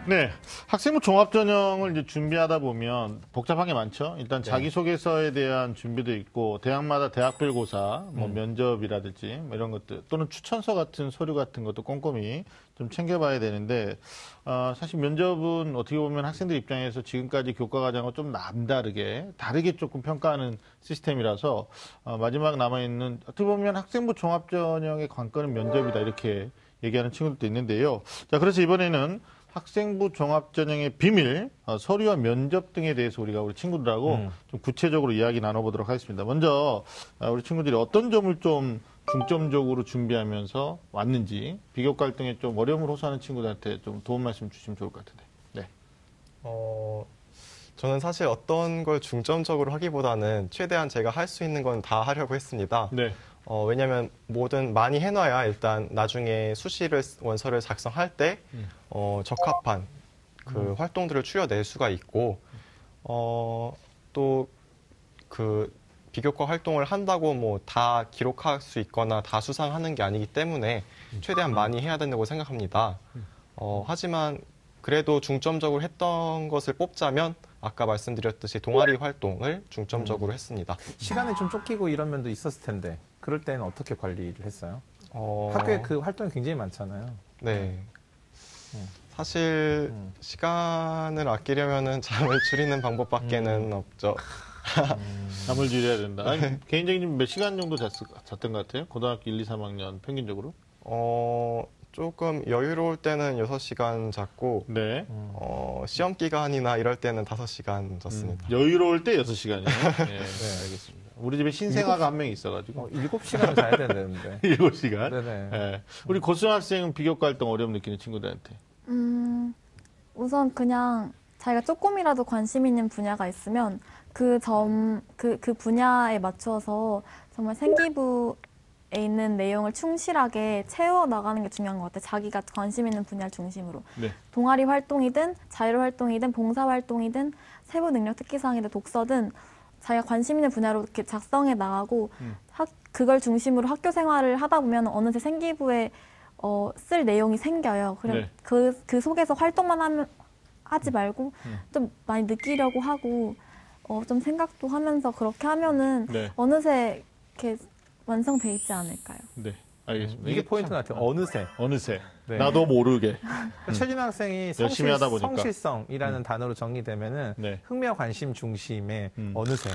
네, 학생부 종합전형을 이제 준비하다 보면 복잡한 게 많죠. 일단 자기소개서에 대한 준비도 있고, 대학마다 대학별고사, 뭐 면접이라든지 뭐 이런 것들, 또는 추천서 같은 서류 같은 것도 꼼꼼히 좀 챙겨봐야 되는데, 사실 면접은 어떻게 보면 학생들 입장에서 지금까지 교과과정과 좀 다르게 조금 평가하는 시스템이라서, 마지막 남아있는, 어떻게 보면 학생부 종합전형의 관건은 면접이다, 이렇게 얘기하는 친구들도 있는데요. 자, 그래서 이번에는 학생부 종합전형의 비밀, 서류와 면접 등에 대해서 우리 친구들하고 좀 구체적으로 이야기 나눠보도록 하겠습니다. 먼저 우리 친구들이 어떤 점을 좀 중점적으로 준비하면서 왔는지, 비교과 활동에 좀 어려움을 호소하는 친구들한테 좀 도움 말씀 주시면 좋을 것 같은데. 네. 저는 사실 어떤 걸 중점적으로 하기보다는 최대한 제가 할 수 있는 건 다 하려고 했습니다. 네. 왜냐하면 뭐든 많이 해놔야 일단 나중에 원서를 작성할 때 적합한 그 활동들을 추려낼 수가 있고, 또 그 비교과 활동을 한다고 뭐 다 기록할 수 있거나 다 수상하는 게 아니기 때문에 최대한 많이 해야 된다고 생각합니다. 하지만 그래도 중점적으로 했던 것을 뽑자면 아까 말씀드렸듯이 동아리 활동을 중점적으로 했습니다. 시간이 좀 쫓기고 이런 면도 있었을 텐데 그럴 때는 어떻게 관리를 했어요? 학교에 그 활동이 굉장히 많잖아요. 네. 사실 시간을 아끼려면은 잠을 줄이는 방법밖에는 없죠. 잠을 줄여야 된다. 아니, 개인적인 몇 시간 정도 잤던 것 같아요? 고등학교 1, 2, 3학년 평균적으로? 조금 여유로울 때는 6시간 잤고, 네. 시험 기간이나 이럴 때는 5시간 잤습니다. 여유로울 때 6시간이요? 네, 알겠습니다. 우리 집에 신생아가 한 명 있어가지고. 7시간을 자야 되는데. 7시간? 네네. 네. 우리 고등학생 비교과 활동 어려움 느끼는 친구들한테. 우선 그냥 자기가 조금이라도 관심 있는 분야가 있으면 그 분야에 맞춰서 정말 생기부에 있는 내용을 충실하게 채워 나가는 게 중요한 것 같아요. 자기가 관심 있는 분야를 중심으로. 네. 동아리 활동이든 자율 활동이든 봉사 활동이든 세부 능력 특기사항이든 독서든 자기가 관심 있는 분야로 이렇게 작성해 나가고 그걸 중심으로 학교 생활을 하다 보면 어느새 생기부에 쓸 내용이 생겨요. 그래 네. 그 속에서 활동만 하지 말고 좀 많이 느끼려고 하고 좀 생각도 하면서 그렇게 하면은 네. 어느새 이렇게 완성돼 있지 않을까요? 네. 알겠습니다. 이게 포인트 같아요. 어느새. 어느새. 네. 나도 모르게. 최진호 학생이 열심히 하다 보니까. 성실성이라는 단어로 정리되면은 네. 흥미와 관심 중심의 어느새.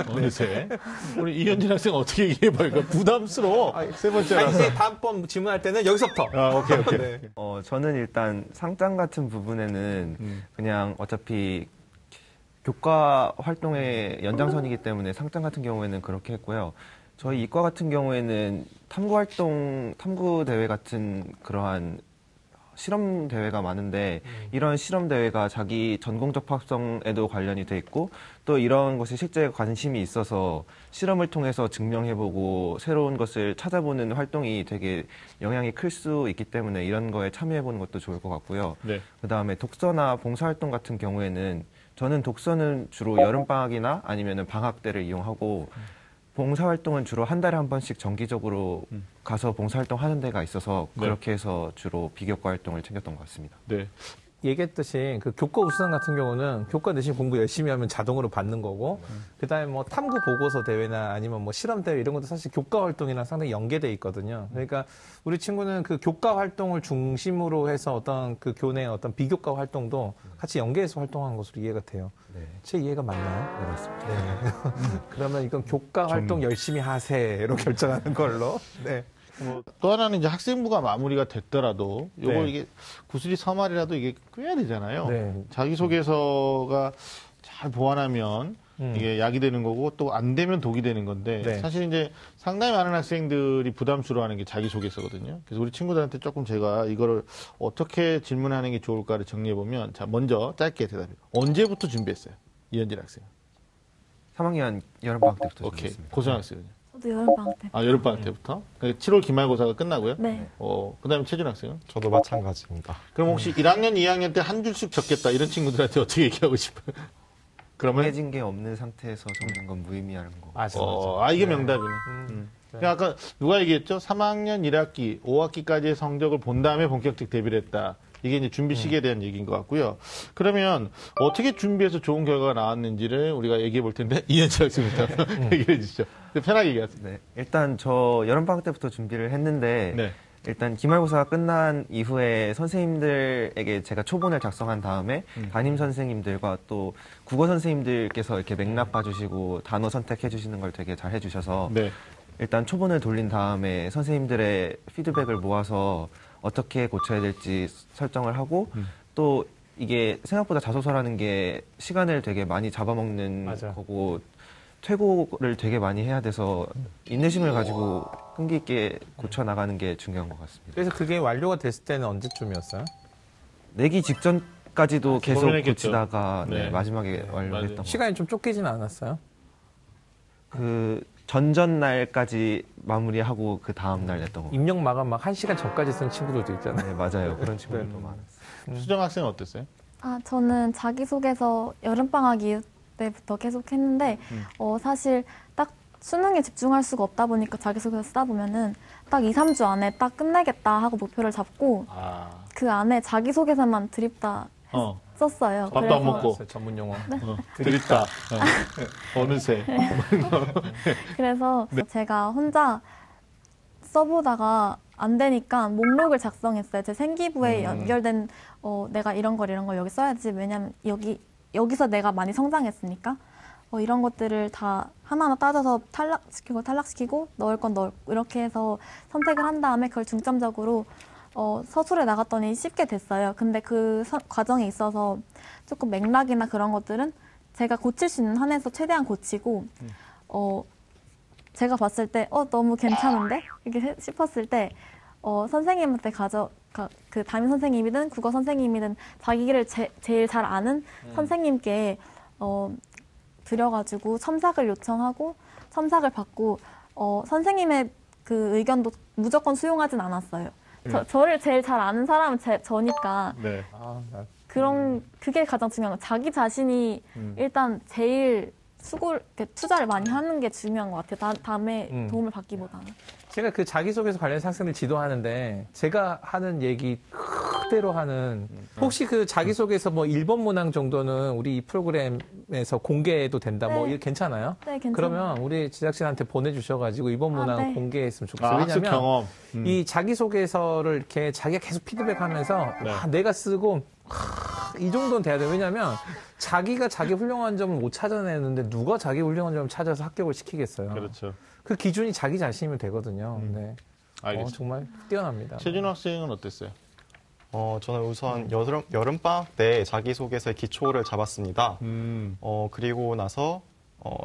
어느새. 우리 이현진 학생 어떻게 얘기해봐요? 부담스러워. 세 번째라서. 이제 다음번 질문할 때는 여기서부터. 오케이. 네. 저는 일단 상장 같은 부분에는 그냥 어차피 교과 활동의 연장선이기 때문에 상장 같은 경우에는 그렇게 했고요. 저희 이과 같은 경우에는 탐구 대회 같은 그러한 실험 대회가 많은데 이런 실험 대회가 자기 전공 적합성에도 관련이 돼 있고 또 이런 것에 실제 관심이 있어서 실험을 통해서 증명해보고 새로운 것을 찾아보는 활동이 되게 영향이 클 수 있기 때문에 이런 거에 참여해보는 것도 좋을 것 같고요. 네. 그다음에 독서나 봉사활동 같은 경우에는 저는 독서는 주로 여름방학이나 아니면 방학 때를 이용하고 봉사활동은 주로 한 달에 한 번씩 정기적으로 가서 봉사활동 하는 데가 있어서 그렇게 해서 주로 비교과 활동을 챙겼던 것 같습니다. 네. 얘기했듯이 그 교과 우수상 같은 경우는 교과 내신 공부 열심히 하면 자동으로 받는 거고, 그다음에 뭐 탐구 보고서 대회나 아니면 뭐 실험 대회 이런 것도 사실 교과 활동이랑 상당히 연계돼 있거든요. 그러니까 우리 친구는 그 교과 활동을 중심으로 해서 어떤 그 교내 어떤 비교과 활동도 같이 연계해서 활동하는 것으로 이해가 돼요. 네. 제 이해가 맞나요? 네, 맞습니다. 네. 그러면 이건 교과 활동 열심히 하세로 결정하는 걸로. 네. 또 하나는 이제 학생부가 마무리가 됐더라도 요거 네. 이게 구슬이 서말이라도 이게 꿰야 되잖아요. 네. 자기소개서가 잘 보완하면 이게 약이 되는 거고 또 안 되면 독이 되는 건데 네. 사실 이제 상당히 많은 학생들이 부담스러워하는 게 자기소개서거든요. 그래서 우리 친구들한테 조금 제가 이거를 어떻게 질문하는 게 좋을까를 정리해 보면 자 먼저 짧게 대답해. 언제부터 준비했어요? 이현진 학생. 3학년 여름방학 때부터 오케이. 준비했습니다. 고등학생은요? 저도 여름방학 때. 여름방학 때부터? 그러니까 7월 기말고사가 끝나고요? 네. 그다음에 최준 학생은? 저도 마찬가지입니다. 그럼 혹시 1학년, 2학년 때 한 줄씩 적겠다 이런 친구들한테 어떻게 얘기하고 싶어요? 그러면 정해진 게 없는 상태에서 적는 건 무의미한 거. 맞아. 이게 명답이네. 그러니까 아까 누가 얘기했죠? 3학년 1학기, 5학기까지의 성적을 본 다음에 본격적 대비를 했다. 이게 이제 준비 시기에 대한 얘기인 것 같고요. 그러면 어떻게 준비해서 좋은 결과가 나왔는지를 우리가 얘기해 볼 텐데 이현철 학생부터 얘기해 주시죠. 편하게 얘기하세요. 네, 일단 저 여름방학 때부터 준비를 했는데 네. 일단 기말고사가 끝난 이후에 선생님들에게 제가 초본을 작성한 다음에 담임 선생님들과 또 국어 선생님들께서 이렇게 맥락 봐주시고 단어 선택해 주시는 걸 되게 잘 해주셔서 네. 일단 초본을 돌린 다음에 선생님들의 피드백을 모아서 어떻게 고쳐야 될지 설정을 하고 또 이게 생각보다 자소서라는 게 시간을 되게 많이 잡아먹는 맞아. 거고 퇴고를 되게 많이 해야 돼서 인내심을 가지고 끈기 있게 고쳐 나가는 게 중요한 것 같습니다. 그래서 그게 완료가 됐을 때는 언제쯤이었어요? 내기 직전까지도 계속 고민했겠죠. 고치다가 네. 완료했던 것 같아요. 시간이 좀 쫓기지는 않았어요? 그 전전날까지 마무리하고 그 다음 날 냈던 거. 입력 마감 막 1시간 전까지 쓴 친구들도 있잖아요. 네, 맞아요. 그런 친구들도 많았어요. 수정 학생은 어땠어요? 저는 자기소개서 여름방학 이후 때부터 계속 했는데, 사실 딱 수능에 집중할 수가 없다 보니까 자기소개서 쓰다 보면은 딱 2, 3주 안에 딱 끝내겠다 하고 목표를 잡고 그 안에 자기소개서만 드립다 썼어요. 밥도 안 먹고. 전문 용어. 드립다. 어느새. 그래서 제가 혼자 써보다가 안 되니까 목록을 작성했어요. 제 생기부에 연결된 내가 이런 걸 여기 써야지. 왜냐면 여기서 내가 많이 성장했으니까 이런 것들을 다 하나하나 따져서 탈락시키고 넣을 건 넣고 이렇게 해서 선택을 한 다음에 그걸 중점적으로 서술에 나갔더니 쉽게 됐어요. 근데 그 과정에 있어서 조금 맥락이나 그런 것들은 제가 고칠 수 있는 한에서 최대한 고치고 제가 봤을 때 너무 괜찮은데? 이렇게 싶었을 때 선생님한테 그 담임 선생님이든 국어 선생님이든 자기를 제일 잘 아는 선생님께 드려가지고 첨삭을 요청하고 첨삭을 받고 선생님의 그 의견도 무조건 수용하진 않았어요. 저를 제일 잘 아는 사람은 저니까 네. 그게 가장 중요한 거. 자기 자신이 일단 제일 투자를 많이 하는 게 중요한 것 같아요. 다음에 도움을 받기보다는. 제가 그 자기소개서 관련해서 학생들 지도하는데 제가 하는 얘기 그대로 하는 혹시 그 자기소개서 뭐 1번 문항 정도는 우리 이 프로그램에서 공개해도 된다 뭐 네. 이거 괜찮아요? 네, 괜찮아요. 그러면 우리 제작진한테 보내주셔가지고 2번 문항 네. 공개했으면 좋겠어요. 학습 왜냐면 경험. 이 자기소개서를 이렇게 자기가 계속 피드백하면서 네. 내가 쓰고 이 정도는 돼야 돼요. 왜냐면 자기가 자기 훌륭한 점을 못 찾아내는데 누가 자기 훌륭한 점을 찾아서 합격을 시키겠어요. 그렇죠. 그 기준이 자기 자신이면 되거든요. 네. 알겠습니다. 정말 뛰어납니다. 최진호 학생은 어땠어요? 저는 우선 여름방학 때 자기소개서의 기초를 잡았습니다. 그리고 나서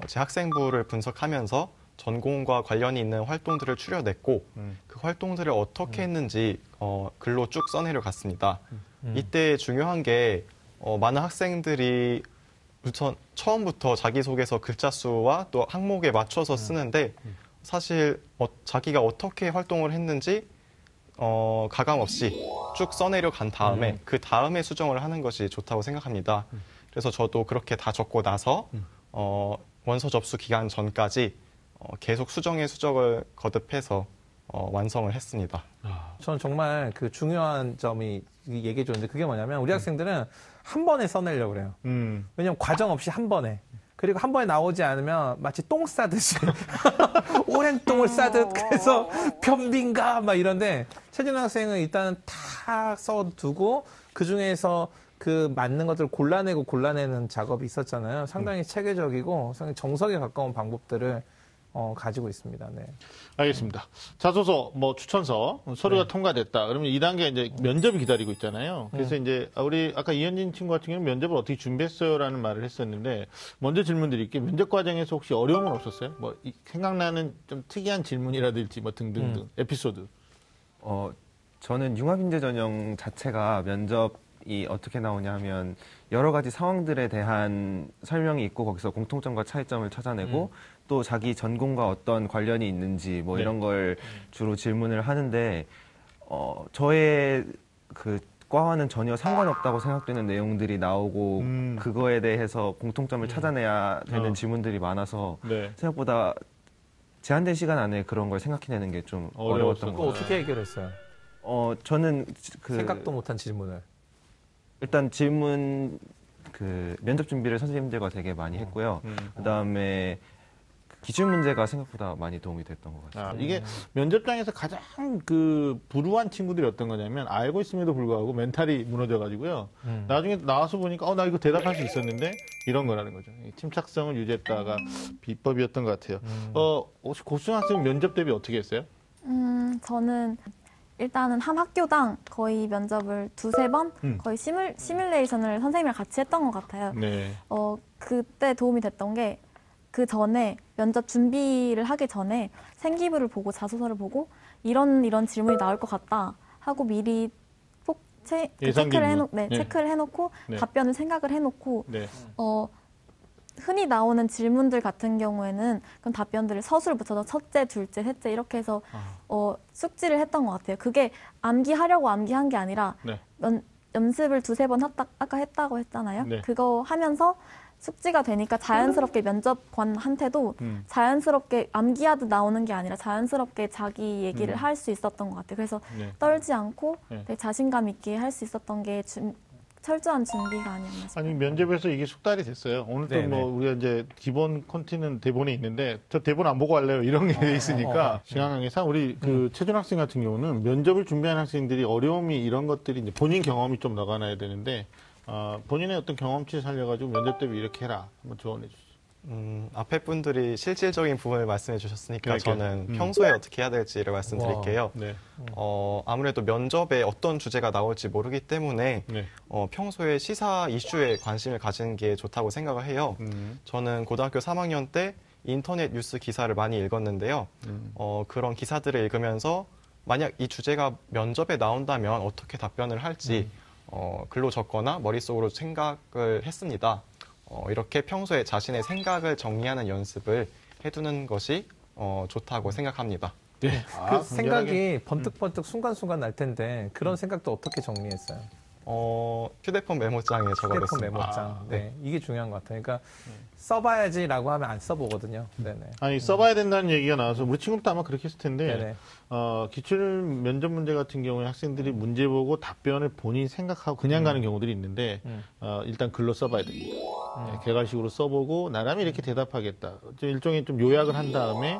제 학생부를 분석하면서 전공과 관련이 있는 활동들을 추려냈고 그 활동들을 어떻게 했는지 글로 쭉 써내려 갔습니다. 이때 중요한 게 많은 학생들이 우선 처음부터 자기소개서 글자 수와 또 항목에 맞춰서 쓰는데 사실 자기가 어떻게 활동을 했는지 가감 없이 쭉 써내려 간 다음에 그 다음에 수정을 하는 것이 좋다고 생각합니다. 그래서 저도 그렇게 다 적고 나서 원서 접수 기간 전까지 계속 수정에 수정을 거듭해서 완성을 했습니다. 저는 정말 그 중요한 점이 얘기해 줬는데 그게 뭐냐면 우리 학생들은 한 번에 써내려고 그래요. 왜냐면 과정 없이 한 번에. 그리고 한 번에 나오지 않으면 마치 똥 싸듯이 오랜 똥을 싸듯 그래서 변빈가 막 이런데 최진호 학생은 일단은 다 써두고 그중에서 그 맞는 것들을 골라내는 작업이 있었잖아요. 상당히 체계적이고 상당히 정석에 가까운 방법들을 가지고 있습니다. 네. 알겠습니다. 자소서, 추천서, 서류가 통과됐다. 그러면 2단계 이제 면접이 기다리고 있잖아요. 그래서 이제 우리 아까 이현진 친구 같은 경우는 면접을 어떻게 준비했어요라는 말을 했었는데 먼저 질문 드릴게요. 면접 과정에서 혹시 어려움은 없었어요? 생각나는 좀 특이한 질문이라든지 등등등 에피소드. 저는 융합인재 전형 자체가 면접이 어떻게 나오냐 하면 여러 가지 상황들에 대한 설명이 있고 거기서 공통점과 차이점을 찾아내고 또 자기 전공과 어떤 관련이 있는지 네. 이런 걸 주로 질문을 하는데 저의 그 과와는 전혀 상관없다고 생각되는 내용들이 나오고 그거에 대해서 공통점을 찾아내야 되는 질문들이 많아서 네. 생각보다 제한된 시간 안에 그런 걸 생각해내는 게 좀 어려웠던 것 그거 같아요. 어떻게 해결했어요? 저는 생각도 못한 질문을. 일단 질문 면접 준비를 선생님들과 되게 많이 했고요. 그다음에 기출 문제가 생각보다 많이 도움이 됐던 것 같아요. 이게 면접장에서 가장 불우한 친구들이 어떤 거냐면 알고 있음에도 불구하고 멘탈이 무너져가지고요. 나중에 나와서 보니까 나 이거 대답할 수 있었는데 이런 거라는 거죠. 침착성을 유지했다가 비법이었던 것 같아요. 혹시 고등학생 면접 대비 어떻게 했어요? 저는 일단은 한 학교당 거의 면접을 두세 번 거의 시뮬레이션을 선생님이랑 같이 했던 것 같아요. 네. 그때 도움이 됐던 게 그 전에 면접 준비를 하기 전에 생기부를 보고 자소서를 보고 이런 질문이 나올 것 같다 하고 미리 체크를 해놓고 네. 답변을 생각을 해놓고 네. 흔히 나오는 질문들 같은 경우에는 그런 답변들을 서술을 붙여서 첫째, 둘째, 셋째 이렇게 해서 숙지를 했던 것 같아요. 그게 암기하려고 암기한 게 아니라 네. 연습을 두세 번 아까 했다고 했잖아요. 네. 그거 하면서 숙지가 되니까 자연스럽게 면접관한테도 자연스럽게 암기하듯 나오는 게 아니라 자연스럽게 자기 얘기를 할 수 있었던 것 같아요. 그래서 네. 떨지 않고 네. 되게 자신감 있게 할 수 있었던 게 철저한 준비가 아니었나 싶어요. 아니 면접에서 이게 숙달이 됐어요. 오늘도 네네. 뭐 우리가 이제 기본 콘티는 대본에 있는데 저 대본 안 보고 할래요 이런 게 돼 있으니까 시간관계상 우리 최준 학생 같은 경우는 면접을 준비하는 학생들이 어려움이 이런 것들이 이제 본인 경험이 좀 나가나야 되는데 본인의 어떤 경험치 살려가지고 면접 대비 이렇게 해라 한번 조언해 주시죠. 앞에 분들이 실질적인 부분을 말씀해 주셨으니까 그러니까요. 저는 평소에 어떻게 해야 될지를 말씀드릴게요. 네. 아무래도 면접에 어떤 주제가 나올지 모르기 때문에 네. 평소에 시사 이슈에 관심을 가지는 게 좋다고 생각을 해요. 저는 고등학교 3학년 때 인터넷 뉴스 기사를 많이 읽었는데요. 그런 기사들을 읽으면서 만약 이 주제가 면접에 나온다면 어떻게 답변을 할지 글로 적거나 머릿속으로 생각을 했습니다. 이렇게 평소에 자신의 생각을 정리하는 연습을 해두는 것이 좋다고 생각합니다. 네. 그 생각이 번뜩번뜩 순간순간 날 텐데 그런 생각도 어떻게 정리했어요? 휴대폰 메모장에 휴대폰 적어뒀습니다. 메모장. 네. 이게 중요한 것 같아요. 그러니까 써봐야지라고 하면 안 써보거든요. 네네. 아니 써봐야 된다는 얘기가 나와서 우리 친구도 아마 그렇게 했을 텐데 네네. 기출 면접 문제 같은 경우에 학생들이 문제 보고 답변을 본인이 생각하고 그냥 가는 경우들이 있는데 일단 글로 써봐야 됩니다. 네, 개괄식으로 써보고 나름이 이렇게 대답하겠다. 좀 일종의 좀 요약을 한 다음에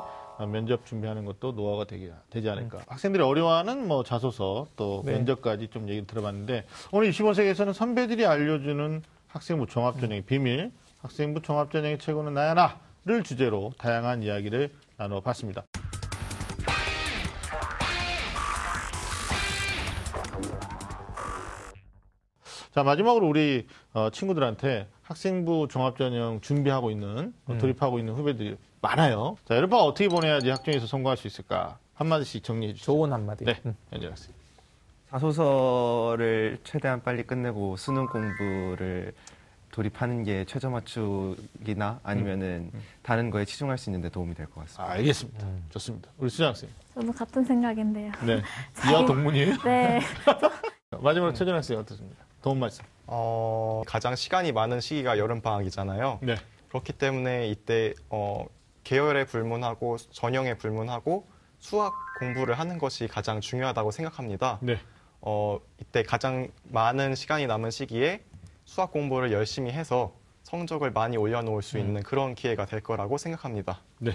면접 준비하는 것도 노하우가 되지 않을까. 학생들이 어려워하는 뭐 자소서 또 네. 면접까지 좀 얘기 들어봤는데 오늘 25세기에서는 선배들이 알려주는 학생부 종합전형의 비밀, 학생부 종합전형의 최고는 나야 나를 주제로 다양한 이야기를 나눠봤습니다. 자, 마지막으로 우리 친구들한테 학생부 종합전형 준비하고 있는, 돌입하고 있는 후배들이 많아요. 자, 여러분 어떻게 보내야지 학종에서 성공할 수 있을까? 한마디씩 정리해 주시죠. 좋은 한마디. 네, 연재 학생. 자소서를 최대한 빨리 끝내고 수능 공부를 돌입하는 게 최저 맞추기나 아니면은 다른 거에 치중할 수 있는데 도움이 될 것 같습니다. 알겠습니다. 좋습니다. 우리 수장 학생. 저도 같은 생각인데요. 네. 이하 동문이에요? 네. 마지막으로 최준 학생 어떻습니까? 도움 말씀. 가장 시간이 많은 시기가 여름방학이잖아요. 네. 그렇기 때문에 이때 계열에 불문하고 전형에 불문하고 수학 공부를 하는 것이 가장 중요하다고 생각합니다. 네. 이때 가장 많은 시간이 남은 시기에 수학 공부를 열심히 해서 성적을 많이 올려놓을 수 있는 그런 기회가 될 거라고 생각합니다. 네.